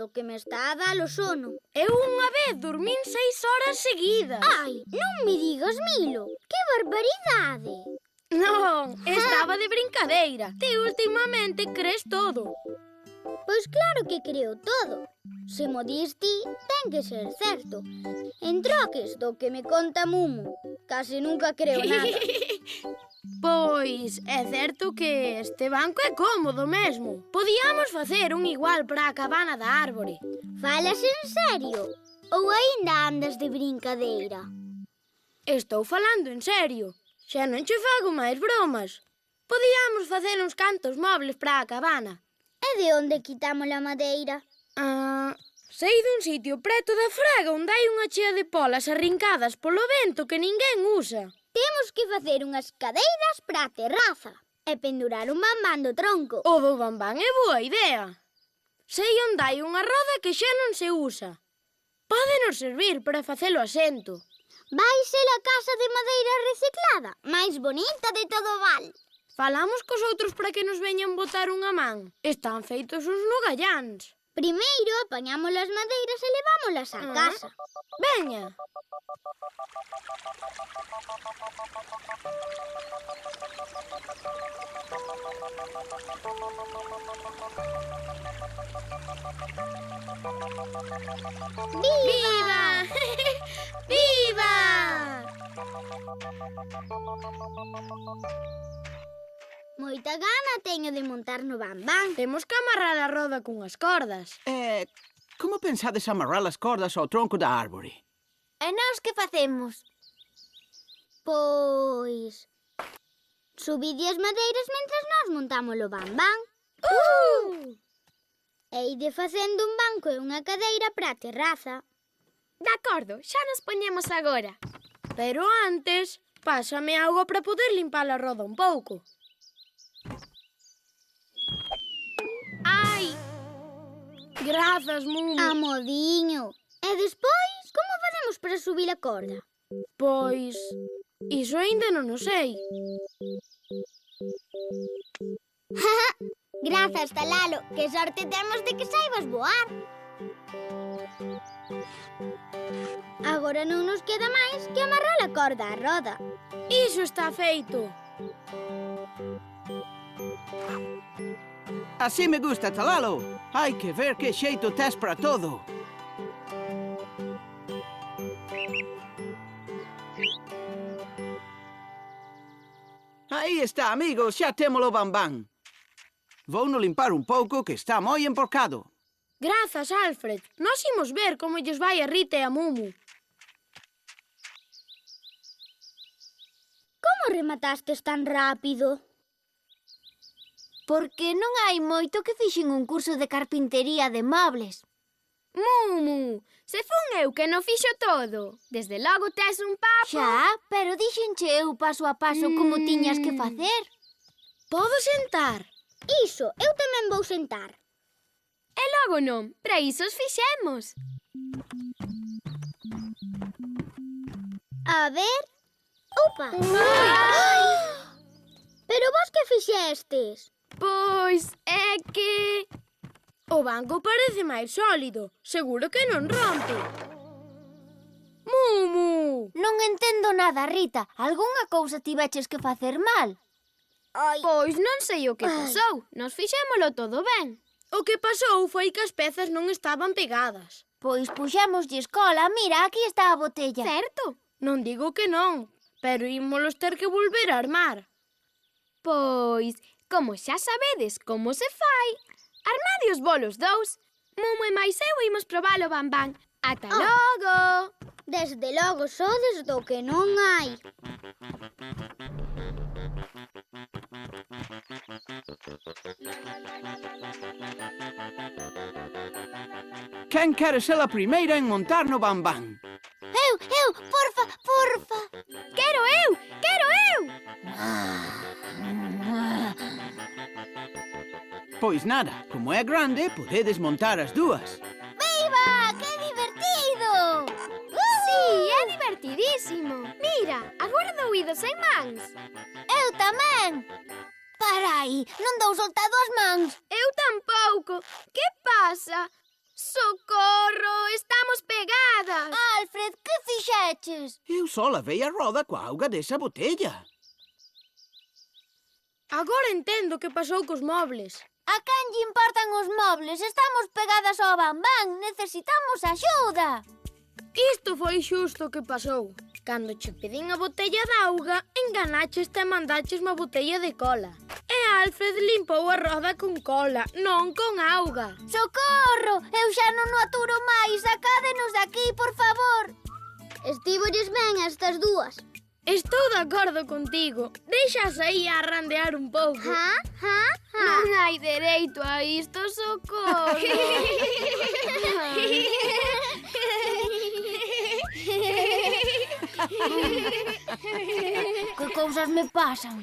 do que me está a dar o sono. Eu unha vez dormín 6 horas seguidas. Ai, non me digas, Milo. Que barbaridade. Non, estaba de brincadeira. Ti últimamente crees todo. Pois claro que creo todo. Se mo dis ti, ten que ser certo. En troques do que me conta Mumu, case nunca creo nada. Pois é certo que este banco é cómodo mesmo. Podíamos facer un igual para a cabana da árbore. Falas en serio? Ou aínda andas de brincadeira? Estou falando en serio. Xa non che fago máis bromas. Podíamos facer uns cantos mobles para a cabana. E de onde quitamos a madeira? Sei dun sitio preto da fraga onde hai unha chea de polas arrincadas polo vento que ninguén usa. Temos que facer unhas cadeiras para a terraza e pendurar un bambán do tronco. O do bambán é boa idea. Sei onde hai unha roda que xa non se usa. Pódenos servir para facelo asento. Vai ser a casa de madeira reciclada, máis bonita de todo o val. Falamos cos outros para que nos veñan botar unha man. Están feitos uns nogalláns. Primeiro apañamos as madeiras e levámolas á casa. Veña. Viva! Viva! Moita gana teño de montar no bambán. Temos que amarrar a roda cunhas cordas. Como pensades amarrar as cordas ao tronco da árbore? E nós que facemos? Pois... subide as madeiras mentres nós montamos o bambán. E ide facendo un banco e unha cadeira para a terraza. De acordo, xa nos poñemos agora. Pero antes, pásame auga para poder limpar a roda un pouco. Ai! Grazas, Mumu. Amodiño. E despois, como facemos para subir a corda? Pois... iso aínda non o sei. Grazas, Talalo. Que sorte temos de que saibas voar. Agora non nos queda máis que amarrar a corda á roda. Iso está feito. Así me gusta, Talalo. Hai que ver que xeito tes para todo. Aí está, amigos, xa témolo bambán. Vouno limpar un pouco que está moi emporcado. Grazas, Alfred. Nós imos ver como lles vai a Rita e a Mumu. Como rematastes tan rápido? Porque non hai moito que fixen un curso de carpintería de mobles. Mumu, se fun eu que non fixo todo. Desde logo tes un papo. Xa, pero dixenche eu paso a paso como tiñas que facer. Podo sentar? Iso, eu tamén vou sentar. E logo non, para iso os fixemos. A ver... Opa! Ai! Pero vos que fixestes? Pois é que... o banco parece máis sólido. Seguro que non rompe. Mumu! Non entendo nada, Rita. Algúnha cousa tiveches que facer mal? Ai. Pois non sei o que pasou. Nos fixémolo todo ben. O que pasou foi que as pezas non estaban pegadas. Pois puxémoslle escola. Mira, aquí está a botella. Certo? Non digo que non, pero ímolos ter que volver a armar. Pois, como xa sabedes como se fai, armade os bolos dous. Mumu e máis eu imos probar o bambán. Ata logo! Desde logo sodes do que non hai. Quen quere ser a primeira en montar no bambán? Eu, porfa, porfa. Quero eu! Quero eu! Pois nada, como é grande, podedes montar as dúas. Viva! Que divertido! Sí, é divertidísimo. Mira, agora dou ido sen mans. Eu tamén. Para aí, non dou soltado as mans. Eu tampouco. Que pasa? Socorro, estamos pegadas. Alfred, que fixeches? Eu só lavei a roda coa auga desa botella. Agora entendo que pasou cos mobles. A quen lle importan os mobles? Estamos pegadas ao bambán. Necesitamos axuda. Isto foi xusto o que pasou. Cando che pedín a botella de auga, enganaches e mandaches unha botella de cola. E Alfred limpou a roda con cola, non con auga. Socorro! Eu xa non o aturo máis. Sacádenos daqui, por favor. Estivolles ben estas dúas. Estou de acordo contigo. Deixas aí a arrandear un pouco. Non hai dereito a isto, socorro. Que cousas me pasan?